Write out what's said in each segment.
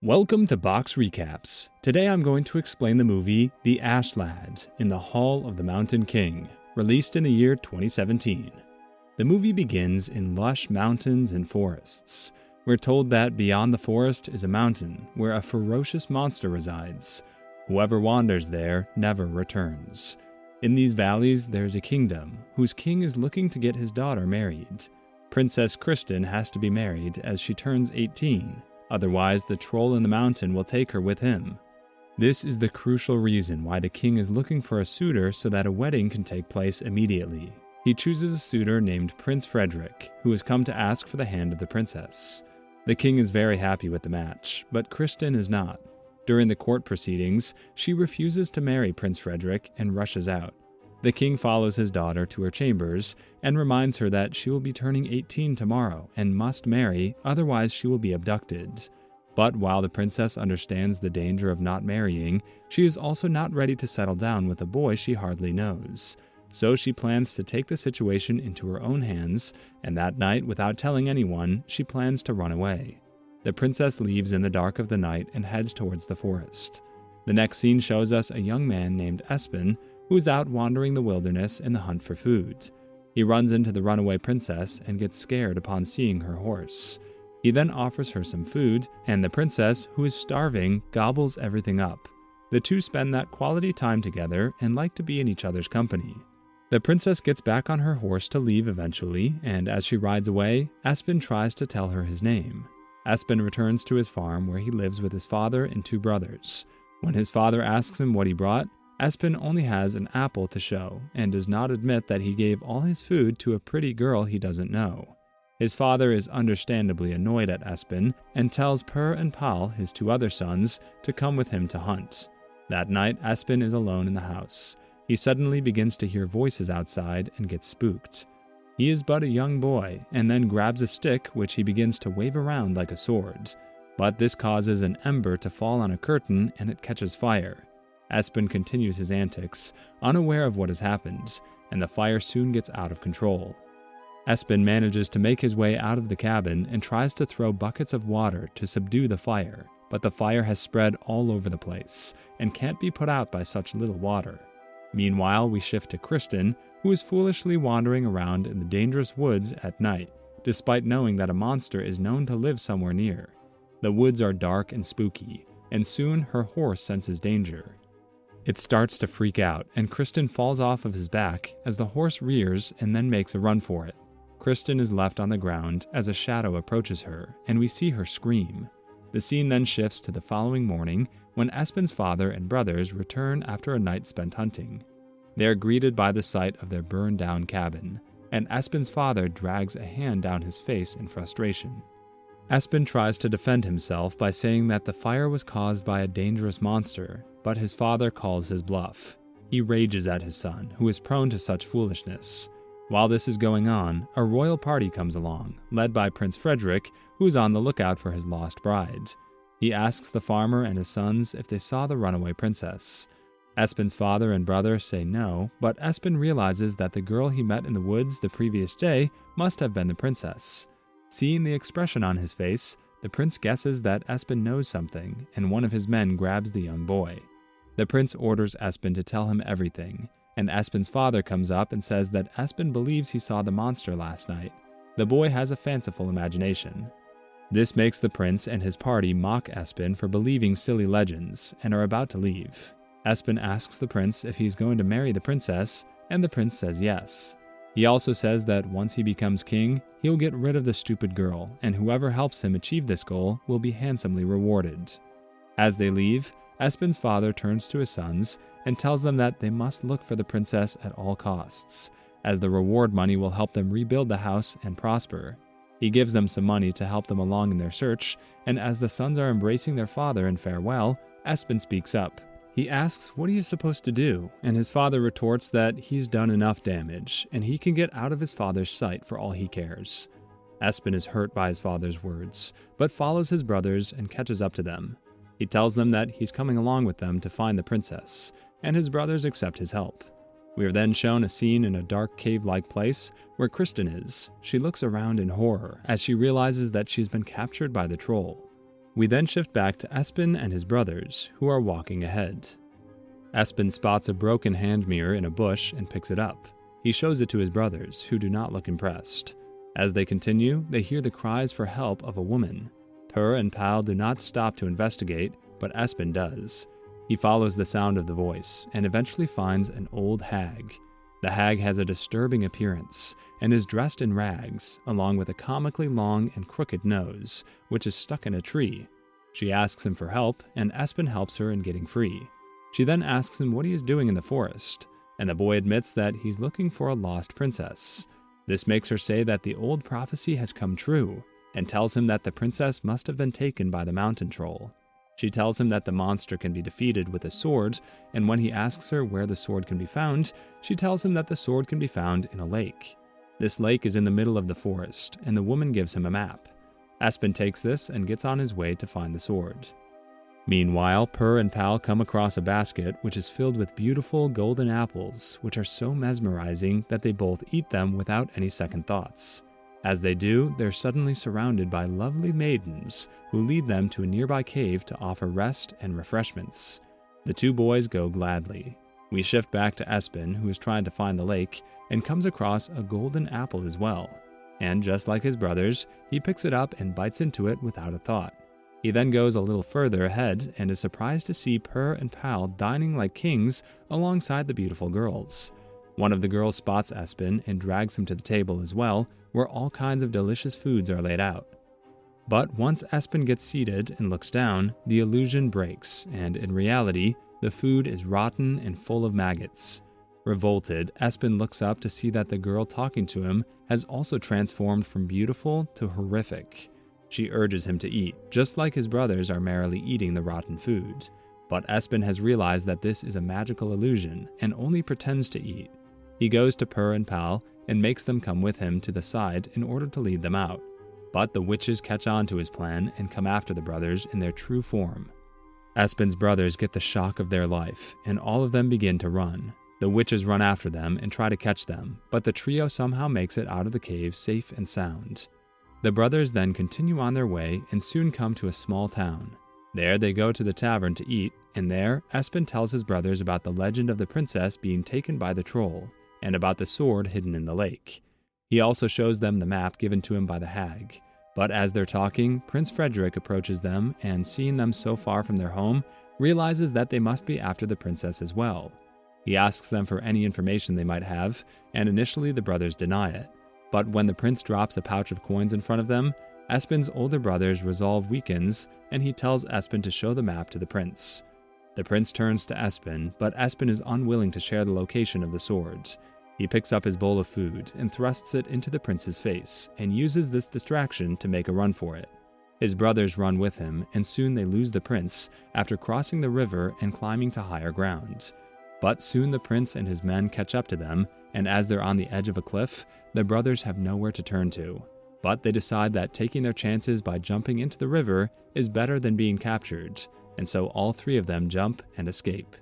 Welcome to Box Recaps. Today I'm going to explain the movie The Ash Lad in the Hall of the Mountain King, released in the year 2017. The movie begins in lush mountains and forests. We're told that beyond the forest is a mountain where a ferocious monster resides. Whoever wanders there never returns. In these valleys there's a kingdom whose king is looking to get his daughter married. Princess Kristen has to be married as she turns 18. Otherwise, the troll in the mountain will take her with him. This is the crucial reason why the king is looking for a suitor so that a wedding can take place immediately. He chooses a suitor named Prince Frederick, who has come to ask for the hand of the princess. The king is very happy with the match, but Kristen is not. During the court proceedings, she refuses to marry Prince Frederick and rushes out. The king follows his daughter to her chambers and reminds her that she will be turning 18 tomorrow and must marry, otherwise she will be abducted. But while the princess understands the danger of not marrying, she is also not ready to settle down with a boy she hardly knows. So she plans to take the situation into her own hands, and that night, without telling anyone, she plans to run away. The princess leaves in the dark of the night and heads towards the forest. The next scene shows us a young man named Espen, who is out wandering the wilderness in the hunt for food. He runs into the runaway princess and gets scared upon seeing her horse. He then offers her some food, and the princess, who is starving, gobbles everything up. The two spend that quality time together and like to be in each other's company. The princess gets back on her horse to leave eventually, and as she rides away, Espen tries to tell her his name. Espen returns to his farm where he lives with his father and two brothers. When his father asks him what he brought, Espen only has an apple to show and does not admit that he gave all his food to a pretty girl he doesn't know. His father is understandably annoyed at Espen and tells Per and Pal, his two other sons, to come with him to hunt. That night, Espen is alone in the house. He suddenly begins to hear voices outside and gets spooked. He is but a young boy and then grabs a stick which he begins to wave around like a sword. But this causes an ember to fall on a curtain and it catches fire. Espen continues his antics, unaware of what has happened, and the fire soon gets out of control. Espen manages to make his way out of the cabin and tries to throw buckets of water to subdue the fire, but the fire has spread all over the place and can't be put out by such little water. Meanwhile, we shift to Kristen, who is foolishly wandering around in the dangerous woods at night, despite knowing that a monster is known to live somewhere near. The woods are dark and spooky, and soon her horse senses danger. It starts to freak out, and Kristen falls off of his back as the horse rears and then makes a run for it. Kristen is left on the ground as a shadow approaches her, and we see her scream. The scene then shifts to the following morning when Espen's father and brothers return after a night spent hunting. They are greeted by the sight of their burned-down cabin, and Espen's father drags a hand down his face in frustration. Espen tries to defend himself by saying that the fire was caused by a dangerous monster, but his father calls his bluff. He rages at his son, who is prone to such foolishness. While this is going on, a royal party comes along, led by Prince Frederick, who is on the lookout for his lost bride. He asks the farmer and his sons if they saw the runaway princess. Espen's father and brother say no, but Espen realizes that the girl he met in the woods the previous day must have been the princess. Seeing the expression on his face, the prince guesses that Espen knows something, and one of his men grabs the young boy. The prince orders Espen to tell him everything, and Espen's father comes up and says that Espen believes he saw the monster last night. The boy has a fanciful imagination. This makes the prince and his party mock Espen for believing silly legends, and are about to leave. Espen asks the prince if he's going to marry the princess, and the prince says yes. He also says that once he becomes king, he'll get rid of the stupid girl, and whoever helps him achieve this goal will be handsomely rewarded. As they leave, Espen's father turns to his sons and tells them that they must look for the princess at all costs, as the reward money will help them rebuild the house and prosper. He gives them some money to help them along in their search, and as the sons are embracing their father in farewell, Espen speaks up. He asks what he is supposed to do, and his father retorts that he's done enough damage, and he can get out of his father's sight for all he cares. Espen is hurt by his father's words, but follows his brothers and catches up to them. He tells them that he's coming along with them to find the princess, and his brothers accept his help. We are then shown a scene in a dark cave-like place where Kristen is. She looks around in horror as she realizes that she's been captured by the troll. We then shift back to Espen and his brothers, who are walking ahead. Espen spots a broken hand mirror in a bush and picks it up. He shows it to his brothers, who do not look impressed. As they continue, they hear the cries for help of a woman. Per and Pal do not stop to investigate, but Espen does. He follows the sound of the voice and eventually finds an old hag. The hag has a disturbing appearance and is dressed in rags, along with a comically long and crooked nose, which is stuck in a tree. She asks him for help, and Espen helps her in getting free. She then asks him what he is doing in the forest, and the boy admits that he's looking for a lost princess. This makes her say that the old prophecy has come true, and tells him that the princess must have been taken by the mountain troll. She tells him that the monster can be defeated with a sword, and when he asks her where the sword can be found, she tells him that the sword can be found in a lake. This lake is in the middle of the forest, and the woman gives him a map. Espen takes this and gets on his way to find the sword. Meanwhile, Per and Pal come across a basket which is filled with beautiful golden apples, which are so mesmerizing that they both eat them without any second thoughts. As they do, they're suddenly surrounded by lovely maidens who lead them to a nearby cave to offer rest and refreshments. The two boys go gladly. We shift back to Espen, who is trying to find the lake, and comes across a golden apple as well. And just like his brothers, he picks it up and bites into it without a thought. He then goes a little further ahead and is surprised to see Per and Pal dining like kings alongside the beautiful girls. One of the girls spots Espen and drags him to the table as well, where all kinds of delicious foods are laid out. But once Espen gets seated and looks down, the illusion breaks, and in reality, the food is rotten and full of maggots. Revolted, Espen looks up to see that the girl talking to him has also transformed from beautiful to horrific. She urges him to eat, just like his brothers are merrily eating the rotten food. But Espen has realized that this is a magical illusion and only pretends to eat. He goes to Per and Pal and makes them come with him to the side in order to lead them out. But the witches catch on to his plan and come after the brothers in their true form. Espen's brothers get the shock of their life, and all of them begin to run. The witches run after them and try to catch them, but the trio somehow makes it out of the cave safe and sound. The brothers then continue on their way and soon come to a small town. There they go to the tavern to eat, and there Espen tells his brothers about the legend of the princess being taken by the troll, and about the sword hidden in the lake. He also shows them the map given to him by the hag. But as they're talking, Prince Frederick approaches them and, seeing them so far from their home, realizes that they must be after the princess as well. He asks them for any information they might have, and initially the brothers deny it. But when the prince drops a pouch of coins in front of them, Espen's older brother's resolve weakens, and he tells Espen to show the map to the prince. The prince turns to Espen, but Espen is unwilling to share the location of the sword. He picks up his bowl of food and thrusts it into the prince's face, and uses this distraction to make a run for it. His brothers run with him, and soon they lose the prince after crossing the river and climbing to higher ground. But soon the prince and his men catch up to them, and as they're on the edge of a cliff, the brothers have nowhere to turn to. But they decide that taking their chances by jumping into the river is better than being captured, and so all three of them jump and escape.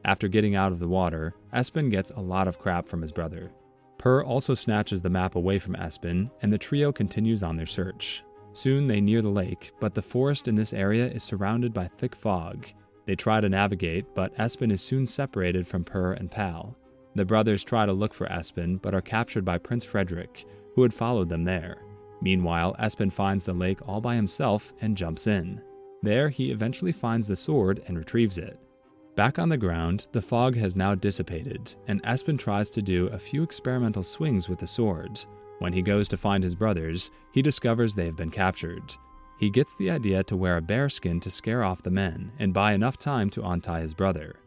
After getting out of the water, Espen gets a lot of crap from his brother. Per also snatches the map away from Espen, and the trio continues on their search. Soon they near the lake, but the forest in this area is surrounded by thick fog. They try to navigate, but Espen is soon separated from Per and Pal. The brothers try to look for Espen, but are captured by Prince Frederick, who had followed them there. Meanwhile, Espen finds the lake all by himself and jumps in. There, he eventually finds the sword and retrieves it. Back on the ground, the fog has now dissipated, and Espen tries to do a few experimental swings with the sword. When he goes to find his brothers, he discovers they have been captured. He gets the idea to wear a bearskin to scare off the men and buy enough time to untie his brother.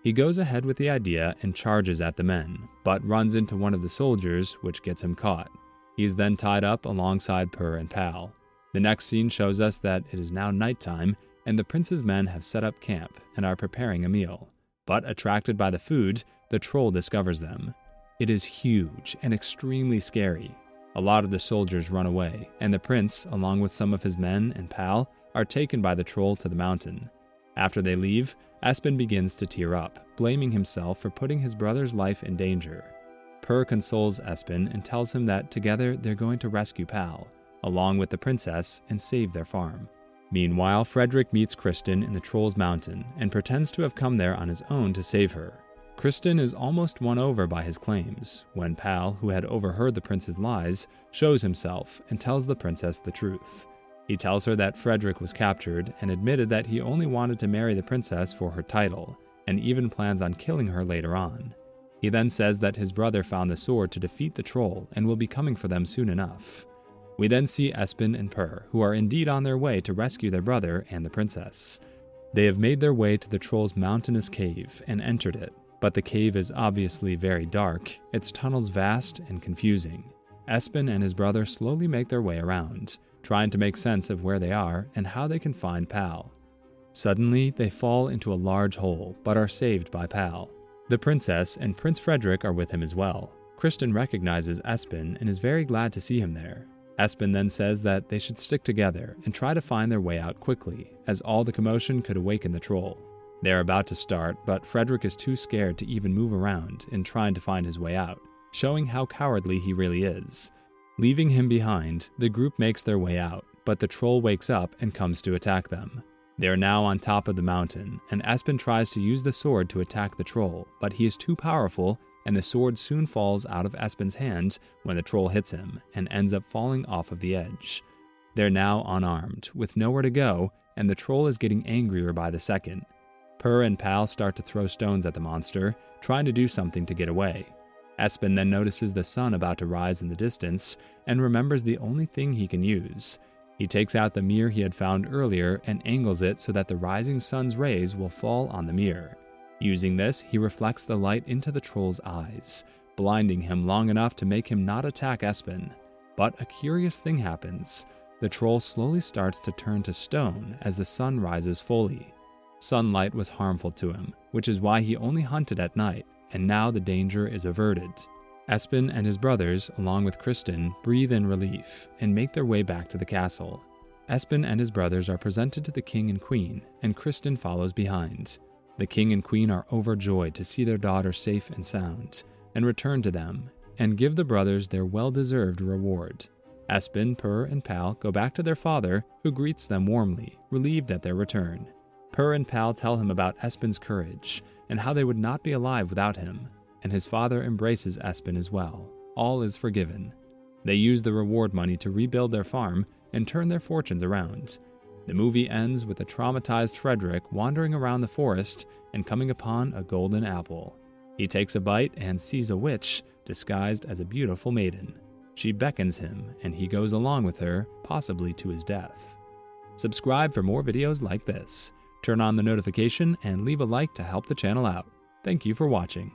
He goes ahead with the idea and charges at the men, but runs into one of the soldiers, which gets him caught. He is then tied up alongside Per and Pal. The next scene shows us that it is now nighttime, and the prince's men have set up camp and are preparing a meal. But attracted by the food, the troll discovers them. It is huge and extremely scary. A lot of the soldiers run away, and the prince, along with some of his men and Pal, are taken by the troll to the mountain. After they leave, Espen begins to tear up, blaming himself for putting his brother's life in danger. Per consoles Espen and tells him that together they're going to rescue Pal, along with the princess, and save their farm. Meanwhile, Frederick meets Kristen in the Troll's Mountain and pretends to have come there on his own to save her. Kristen is almost won over by his claims when Pal, who had overheard the prince's lies, shows himself and tells the princess the truth. He tells her that Frederick was captured and admitted that he only wanted to marry the princess for her title, and even plans on killing her later on. He then says that his brother found the sword to defeat the troll and will be coming for them soon enough. We then see Espen and Per, who are indeed on their way to rescue their brother and the princess. They have made their way to the troll's mountainous cave and entered it, but the cave is obviously very dark, its tunnels vast and confusing. Espen and his brother slowly make their way around, trying to make sense of where they are and how they can find Pal. Suddenly, they fall into a large hole, but are saved by Pal. The princess and Prince Frederick are with him as well. Kristen recognizes Espen and is very glad to see him there. Espen then says that they should stick together and try to find their way out quickly, as all the commotion could awaken the troll. They are about to start, but Frederick is too scared to even move around in trying to find his way out, showing how cowardly he really is. Leaving him behind, the group makes their way out, but the troll wakes up and comes to attack them. They are now on top of the mountain, and Espen tries to use the sword to attack the troll, but he is too powerful, and the sword soon falls out of Espen's hand when the troll hits him and ends up falling off of the edge. They're now unarmed, with nowhere to go, and the troll is getting angrier by the second. Per and Pal start to throw stones at the monster, trying to do something to get away. Espen then notices the sun about to rise in the distance and remembers the only thing he can use. He takes out the mirror he had found earlier and angles it so that the rising sun's rays will fall on the mirror. Using this, he reflects the light into the troll's eyes, blinding him long enough to make him not attack Espen. But a curious thing happens. The troll slowly starts to turn to stone as the sun rises fully. Sunlight was harmful to him, which is why he only hunted at night, and now the danger is averted. Espen and his brothers, along with Kristen, breathe in relief and make their way back to the castle. Espen and his brothers are presented to the king and queen, and Kristen follows behind. The king and queen are overjoyed to see their daughter safe and sound, and return to them, and give the brothers their well-deserved reward. Espen, Per, and Pal go back to their father, who greets them warmly, relieved at their return. Per and Pal tell him about Espen's courage, and how they would not be alive without him, and his father embraces Espen as well. All is forgiven. They use the reward money to rebuild their farm and turn their fortunes around. The movie ends with a traumatized Frederick wandering around the forest and coming upon a golden apple. He takes a bite and sees a witch disguised as a beautiful maiden. She beckons him, and he goes along with her, possibly to his death. Subscribe for more videos like this. Turn on the notification and leave a like to help the channel out. Thank you for watching.